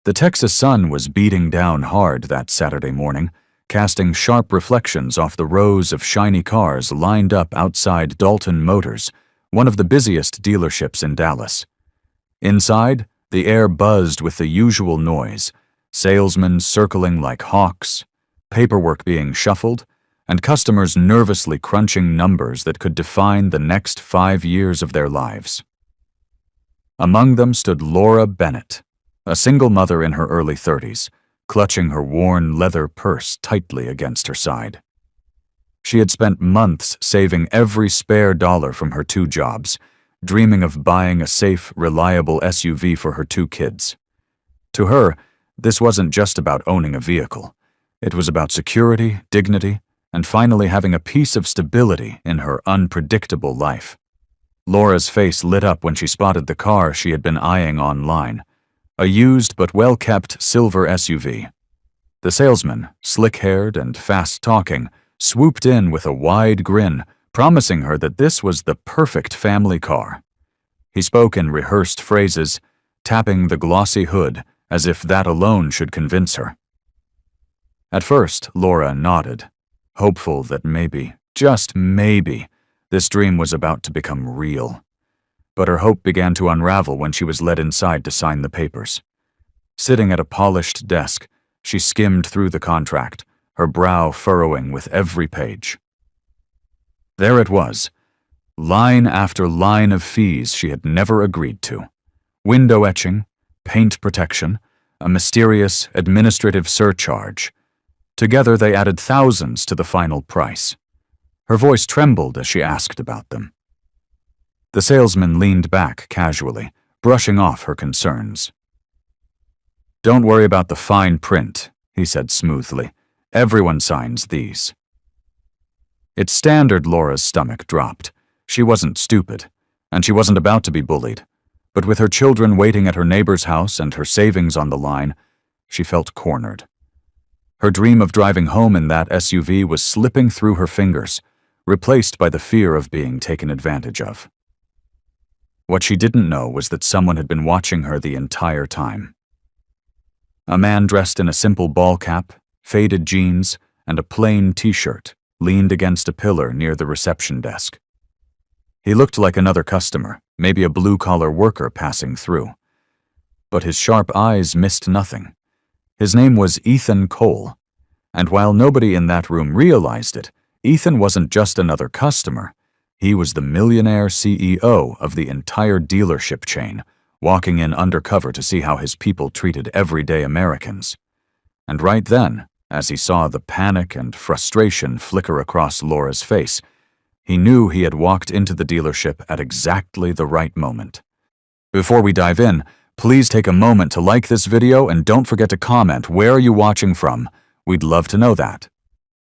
The Texas sun was beating down hard that Saturday morning, casting sharp reflections off the rows of shiny cars lined up outside Dalton Motors, one of the busiest dealerships in Dallas. Inside, the air buzzed with the usual noise, salesmen circling like hawks, paperwork being shuffled, and customers nervously crunching numbers that could define the next 5 years of their lives. Among them stood Laura Bennett, a single mother in her early 30s, clutching her worn leather purse tightly against her side. She had spent months saving every spare dollar from her 2 jobs, dreaming of buying a safe, reliable SUV for her 2 kids. To her, this wasn't just about owning a vehicle. It was about security, dignity, and finally having a piece of stability in her unpredictable life. Laura's face lit up when she spotted the car she had been eyeing online, a used but well-kept silver SUV. The salesman, slick-haired and fast-talking, swooped in with a wide grin, promising her that this was the perfect family car. He spoke in rehearsed phrases, tapping the glossy hood as if that alone should convince her. At first, Laura nodded, hopeful that maybe, just maybe, this dream was about to become real. But her hope began to unravel when she was led inside to sign the papers. Sitting at a polished desk, she skimmed through the contract, her brow furrowing with every page. There it was, line after line of fees she had never agreed to. Window etching, paint protection, a mysterious administrative surcharge. Together they added thousands to the final price. Her voice trembled as she asked about them. The salesman leaned back casually, brushing off her concerns. "Don't worry about the fine print," he said smoothly. "Everyone signs these." It's standard. Laura's stomach dropped. She wasn't stupid, and she wasn't about to be bullied. But with her children waiting at her neighbor's house and her savings on the line, she felt cornered. Her dream of driving home in that SUV was slipping through her fingers, replaced by the fear of being taken advantage of. What she didn't know was that someone had been watching her the entire time. A man dressed in a simple ball cap, faded jeans, and a plain t-shirt leaned against a pillar near the reception desk. He looked like another customer, maybe a blue-collar worker passing through. But his sharp eyes missed nothing. His name was Ethan Cole, and while nobody in that room realized it, Ethan wasn't just another customer. He was the millionaire CEO of the entire dealership chain, walking in undercover to see how his people treated everyday Americans. And right then, as he saw the panic and frustration flicker across Laura's face, he knew he had walked into the dealership at exactly the right moment. Before we dive in, please take a moment to like this video and don't forget to comment where are you watching from. We'd love to know that.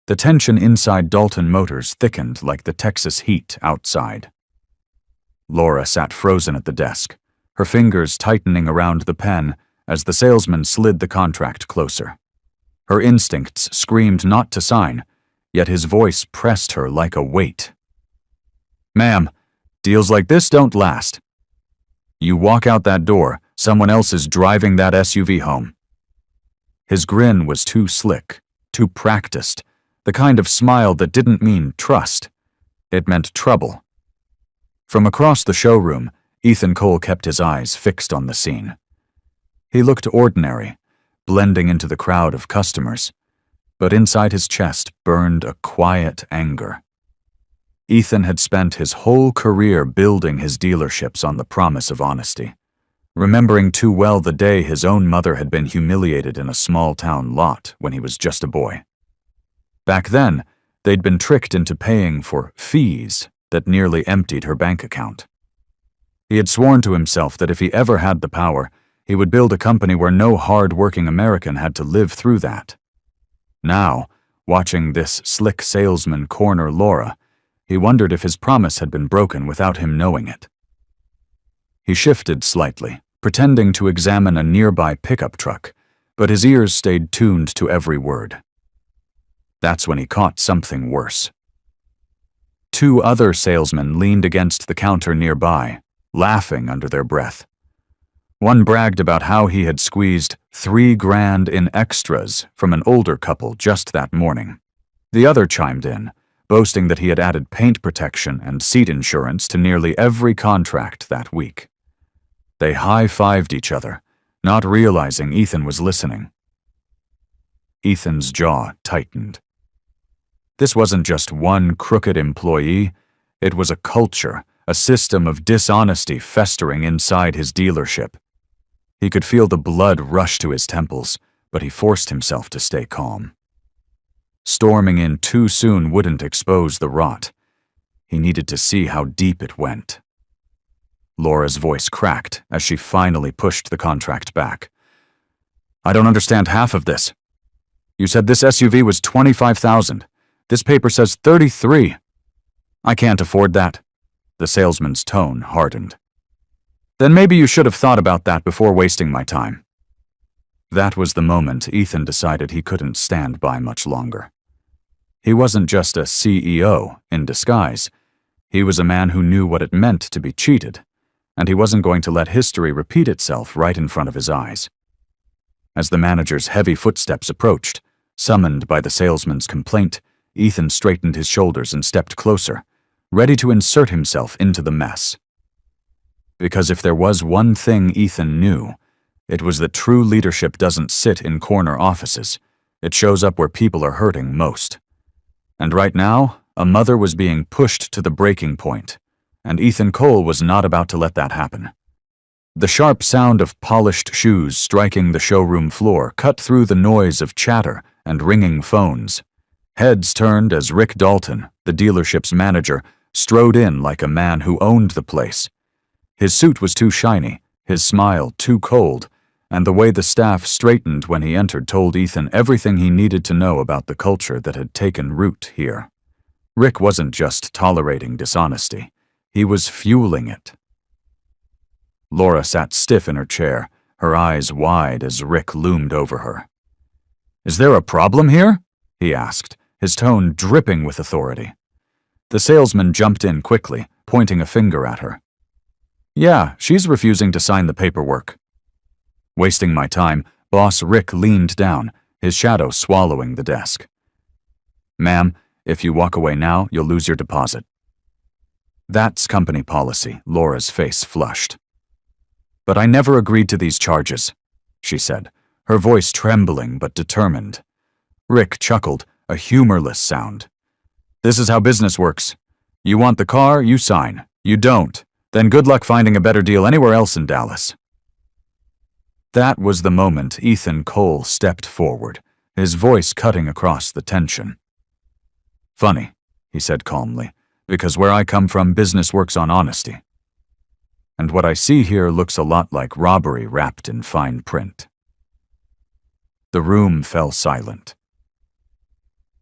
The tension inside Dalton Motors thickened like the Texas heat outside. Laura sat frozen at the desk, her fingers tightening around the pen as the salesman slid the contract closer. Her instincts screamed not to sign, yet his voice pressed her like a weight. "Ma'am, deals like this don't last. You walk out that door, someone else is driving that SUV home." His grin was too slick, too practiced, the kind of smile that didn't mean trust. It meant trouble. From across the showroom, Ethan Cole kept his eyes fixed on the scene. He looked ordinary, blending into the crowd of customers, but inside his chest burned a quiet anger. Ethan had spent his whole career building his dealerships on the promise of honesty, remembering too well the day his own mother had been humiliated in a small-town lot when he was just a boy. Back then, they'd been tricked into paying for fees that nearly emptied her bank account. He had sworn to himself that if he ever had the power, he would build a company where no hard-working American had to live through that. Now, watching this slick salesman corner Laura, he wondered if his promise had been broken without him knowing it. He shifted slightly, pretending to examine a nearby pickup truck, but his ears stayed tuned to every word. That's when he caught something worse. 2 other salesmen leaned against the counter nearby, laughing under their breath. One bragged about how he had squeezed $3,000 in extras from an older couple just that morning. The other chimed in, boasting that he had added paint protection and seat insurance to nearly every contract that week. They high-fived each other, not realizing Ethan was listening. Ethan's jaw tightened. This wasn't just one crooked employee, it was a culture, a system of dishonesty festering inside his dealership. He could feel the blood rush to his temples, but he forced himself to stay calm. Storming in too soon wouldn't expose the rot. He needed to see how deep it went. Laura's voice cracked as she finally pushed the contract back. "I don't understand half of this. You said this SUV was $25,000. This paper says $33,000. I can't afford that." The salesman's tone hardened. "Then maybe you should have thought about that before wasting my time." That was the moment Ethan decided he couldn't stand by much longer. He wasn't just a CEO in disguise. He was a man who knew what it meant to be cheated, and he wasn't going to let history repeat itself right in front of his eyes. As the manager's heavy footsteps approached, summoned by the salesman's complaint, Ethan straightened his shoulders and stepped closer, ready to insert himself into the mess. Because if there was one thing Ethan knew, it was that true leadership doesn't sit in corner offices. It shows up where people are hurting most. And right now, a mother was being pushed to the breaking point, and Ethan Cole was not about to let that happen. The sharp sound of polished shoes striking the showroom floor cut through the noise of chatter and ringing phones. Heads turned as Rick Dalton, the dealership's manager, strode in like a man who owned the place. His suit was too shiny, his smile too cold, and the way the staff straightened when he entered told Ethan everything he needed to know about the culture that had taken root here. Rick wasn't just tolerating dishonesty, he was fueling it. Laura sat stiff in her chair, her eyes wide as Rick loomed over her. "Is there a problem here?" he asked, his tone dripping with authority. The salesman jumped in quickly, pointing a finger at her. "Yeah, she's refusing to sign the paperwork." Wasting my time, Boss Rick leaned down, his shadow swallowing the desk. "Ma'am, if you walk away now, you'll lose your deposit." "That's company policy," Laura's face flushed. "But I never agreed to these charges," she said, her voice trembling but determined. Rick chuckled, a humorless sound. "This is how business works. You want the car, you sign. You don't, then good luck finding a better deal anywhere else in Dallas." That was the moment Ethan Cole stepped forward, his voice cutting across the tension. "Funny," he said calmly, "because where I come from, business works on honesty. And what I see here looks a lot like robbery wrapped in fine print." The room fell silent.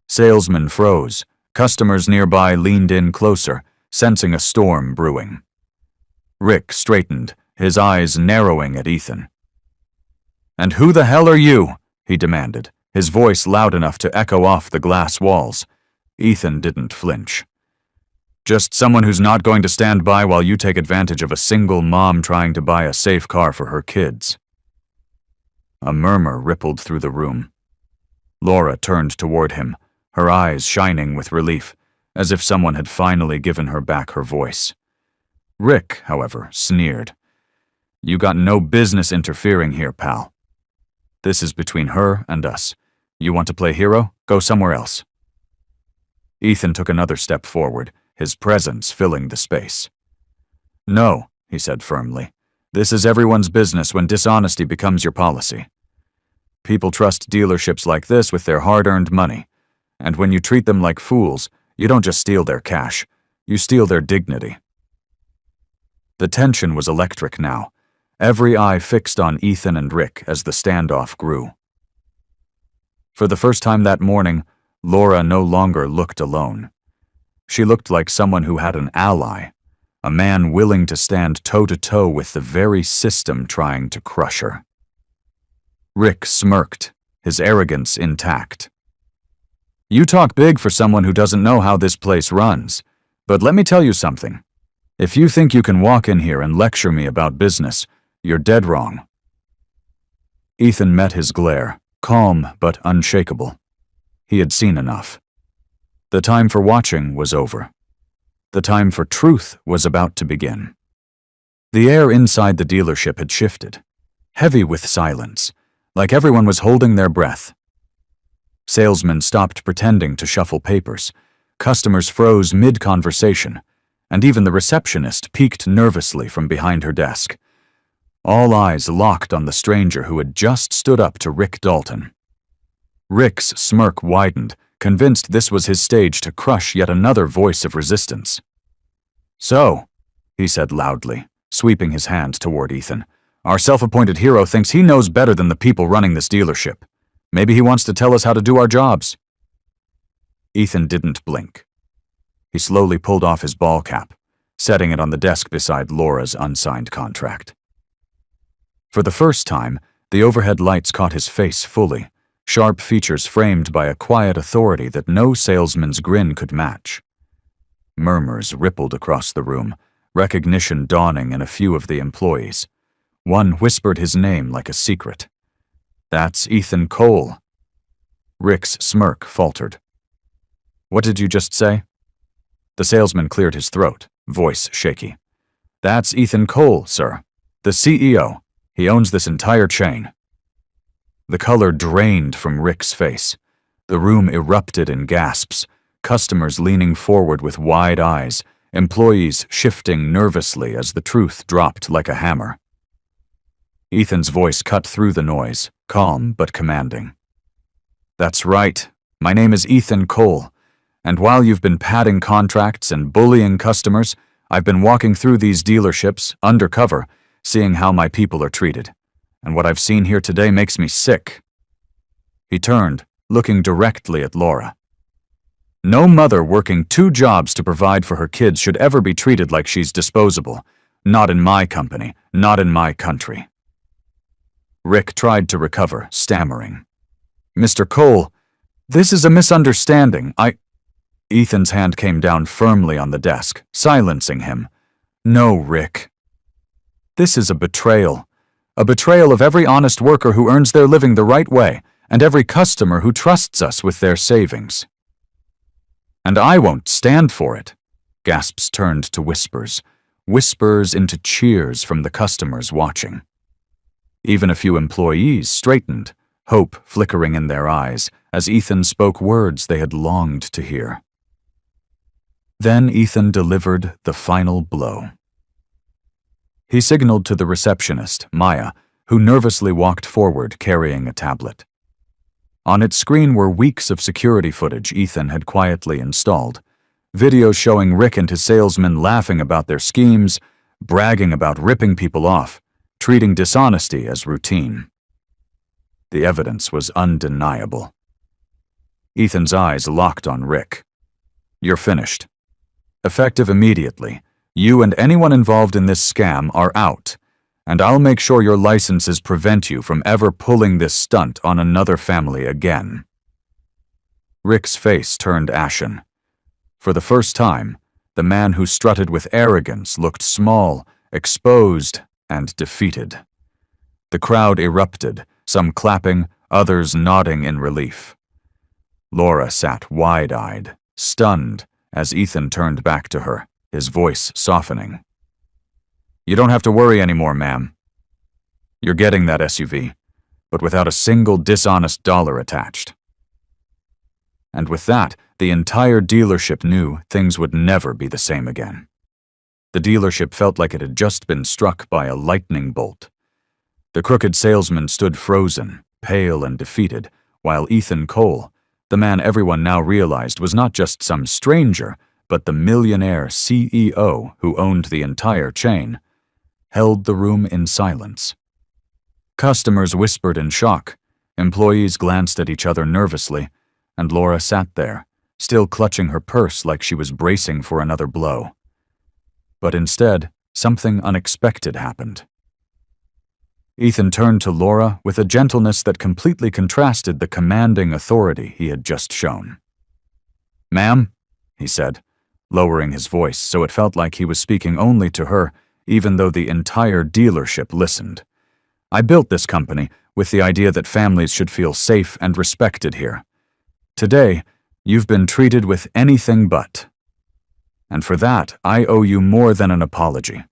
Salesmen froze. Customers nearby leaned in closer, sensing a storm brewing. Rick straightened, his eyes narrowing at Ethan. "And who the hell are you?" he demanded, his voice loud enough to echo off the glass walls. Ethan didn't flinch. "Just someone who's not going to stand by while you take advantage of a single mom trying to buy a safe car for her kids." A murmur rippled through the room. Laura turned toward him, her eyes shining with relief, as if someone had finally given her back her voice. Rick, however, sneered. "You got no business interfering here, pal. This is between her and us. You want to play hero? Go somewhere else." Ethan took another step forward, his presence filling the space. "No," he said firmly. "This is everyone's business when dishonesty becomes your policy. People trust dealerships like this with their hard-earned money, and when you treat them like fools, you don't just steal their cash, you steal their dignity." The tension was electric now, every eye fixed on Ethan and Rick as the standoff grew. For the first time that morning, Laura no longer looked alone. She looked like someone who had an ally, a man willing to stand toe-to-toe with the very system trying to crush her. Rick smirked, his arrogance intact. "You talk big for someone who doesn't know how this place runs, but let me tell you something. If you think you can walk in here and lecture me about business, You're dead wrong." Ethan met his glare, calm but unshakable. He had seen enough. The time for watching was over. The time for truth was about to begin. The air inside the dealership had shifted, heavy with silence, like everyone was holding their breath. Salesmen stopped pretending to shuffle papers, customers froze mid-conversation, and even the receptionist peeked nervously from behind her desk. All eyes locked on the stranger who had just stood up to Rick Dalton. Rick's smirk widened, convinced this was his stage to crush yet another voice of resistance. "So," he said loudly, sweeping his hand toward Ethan, "our self-appointed hero thinks he knows better than the people running this dealership. Maybe he wants to tell us how to do our jobs." Ethan didn't blink. He slowly pulled off his ball cap, setting it on the desk beside Laura's unsigned contract. For the first time, the overhead lights caught his face fully, sharp features framed by a quiet authority that no salesman's grin could match. Murmurs rippled across the room, recognition dawning in a few of the employees. One whispered his name like a secret. "That's Ethan Cole." Rick's smirk faltered. "What did you just say?" The salesman cleared his throat, voice shaky. "That's Ethan Cole, sir. The CEO. He owns this entire chain." The color drained from Rick's face. The room erupted in gasps, customers leaning forward with wide eyes, employees shifting nervously as the truth dropped like a hammer. Ethan's voice cut through the noise, calm but commanding. "That's right. My name is Ethan Cole, and while you've been padding contracts and bullying customers, I've been walking through these dealerships, undercover, seeing how my people are treated. And what I've seen here today makes me sick." He turned, looking directly at Laura. "No mother working 2 jobs to provide for her kids should ever be treated like she's disposable. Not in my company, not in my country." Rick tried to recover, stammering. "Mr. Cole, this is a misunderstanding. Ethan's hand came down firmly on the desk, silencing him. "No, Rick. This is a betrayal. A betrayal of every honest worker who earns their living the right way, and every customer who trusts us with their savings." "And I won't stand for it." Gasps turned to whispers, whispers into cheers from the customers watching. Even a few employees straightened, hope flickering in their eyes as Ethan spoke words they had longed to hear. Then Ethan delivered the final blow. He signaled to the receptionist, Maya, who nervously walked forward carrying a tablet. On its screen were weeks of security footage Ethan had quietly installed, videos showing Rick and his salesmen laughing about their schemes, bragging about ripping people off, treating dishonesty as routine. The evidence was undeniable. Ethan's eyes locked on Rick. "You're finished. Effective immediately, you and anyone involved in this scam are out, and I'll make sure your licenses prevent you from ever pulling this stunt on another family again." Rick's face turned ashen. For the first time, the man who strutted with arrogance looked small, exposed, and defeated. The crowd erupted, some clapping, others nodding in relief. Laura sat wide-eyed, stunned, as Ethan turned back to her, his voice softening. "You don't have to worry anymore, ma'am. You're getting that SUV, but without a single dishonest dollar attached." And with that, the entire dealership knew things would never be the same again. The dealership felt like it had just been struck by a lightning bolt. The crooked salesman stood frozen, pale and defeated, while Ethan Cole, the man everyone now realized was not just some stranger, but the millionaire CEO who owned the entire chain, held the room in silence. Customers whispered in shock, employees glanced at each other nervously, and Laura sat there, still clutching her purse like she was bracing for another blow. But instead, something unexpected happened. Ethan turned to Laura with a gentleness that completely contrasted the commanding authority he had just shown. "Ma'am," he said, lowering his voice so it felt like he was speaking only to her, even though the entire dealership listened. I built this company with the idea that families should feel safe and respected here. Today, you've been treated with anything but. And for that, I owe you more than an apology."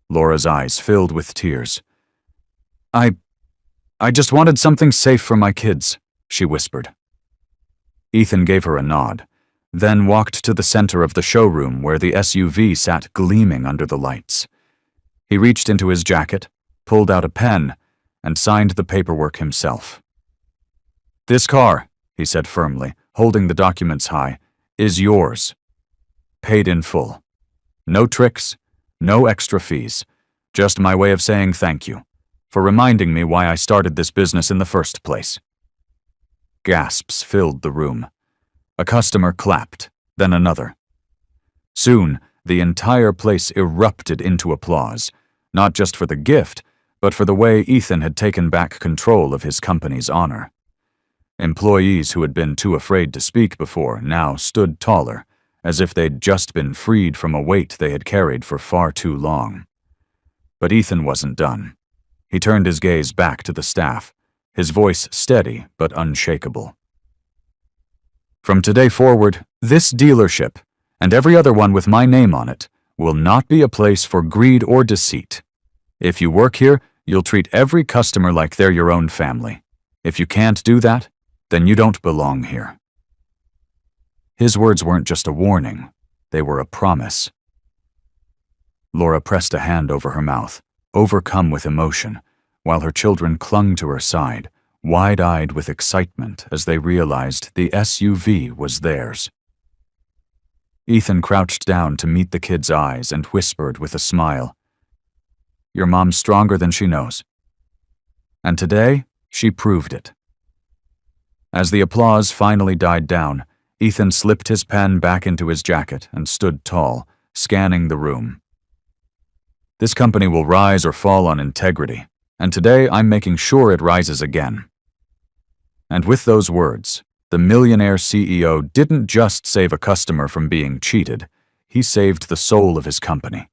Laura's eyes filled with tears. I just wanted something safe for my kids," she whispered. Ethan gave her a nod, then walked to the center of the showroom where the SUV sat gleaming under the lights. He reached into his jacket, pulled out a pen, and signed the paperwork himself. "This car," he said firmly, holding the documents high, "is yours. Paid in full. No tricks, no extra fees. Just my way of saying thank you for reminding me why I started this business in the first place." Gasps filled the room. A customer clapped, then another. Soon, the entire place erupted into applause, not just for the gift, but for the way Ethan had taken back control of his company's honor. Employees who had been too afraid to speak before now stood taller, as if they'd just been freed from a weight they had carried for far too long. But Ethan wasn't done. He turned his gaze back to the staff, his voice steady but unshakable. "From today forward, this dealership, and every other one with my name on it, will not be a place for greed or deceit. If you work here, you'll treat every customer like they're your own family. If you can't do that, then you don't belong here." His words weren't just a warning, they were a promise. Laura pressed a hand over her mouth, overcome with emotion, while her children clung to her side, wide-eyed with excitement as they realized the SUV was theirs. Ethan crouched down to meet the kids' eyes and whispered with a smile, "Your mom's stronger than she knows." And today, she proved it. As the applause finally died down, Ethan slipped his pen back into his jacket and stood tall, scanning the room. "This company will rise or fall on integrity, and today I'm making sure it rises again." And with those words, the millionaire CEO didn't just save a customer from being cheated, he saved the soul of his company.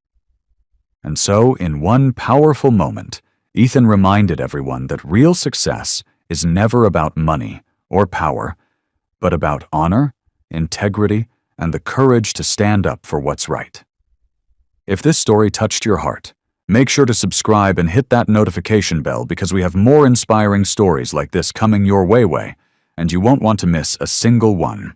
And so, in one powerful moment, Ethan reminded everyone that real success is never about money or power, but about honor, integrity, and the courage to stand up for what's right. If this story touched your heart, make sure to subscribe and hit that notification bell because we have more inspiring stories like this coming your way, and you won't want to miss a single one.